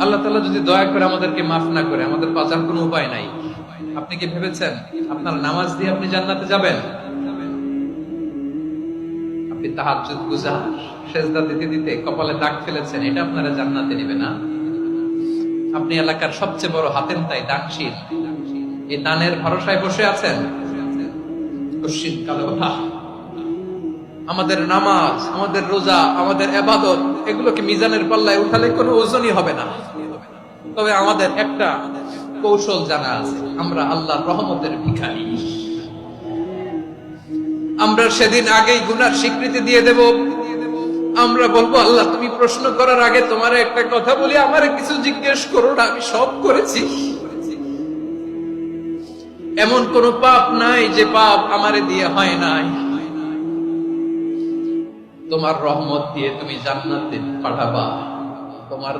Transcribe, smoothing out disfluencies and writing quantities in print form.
আল্লাহ তাআলা যদি দয়া করে আমাদেরকে মাফ না করে, আমাদের বাঁচার কোনো উপায় নাই। আপনি কি ভেবেছেন আপনার নামাজ দিয়ে আপনি জান্নাতে যাবেন? আপনি তাহাজ্জুদ গুজার, সেজদা দিতে দিতে কপালে দাগ ফেলেছেন, এটা আপনারা জান্নাতে নেবে না। আপনি এলাকার সবচেয়ে বড় হাতেম তাই দানশীল, এই দানের ভরসায় বসে আছেন। আমাদের নামাজ, আমাদের রোজা, আমাদের ইবাদত, এগুলোকে মিজানের পাল্লায় উঠালে কোনো ওজনই হবে না। তবে আমাদের একটা কৌশল জানা আছে, আমরা আল্লাহর রহমতের ভিখারি। আমরা সেদিন আগেই গুনার স্বীকৃতি দিয়ে দেব। আমরা বলবো, আল্লাহ তুমি প্রশ্ন করার আগে তোমার একটা কথা বলি, আমারে কিছু জিজ্ঞেস করো না, আমি সব করেছি। এমন কোন পাপ নাই যে পাপ আমারে দিয়ে হয় নাই। তোমার রহমত দিয়ে তুমি জান্নাতে পাঠাবা। তোমার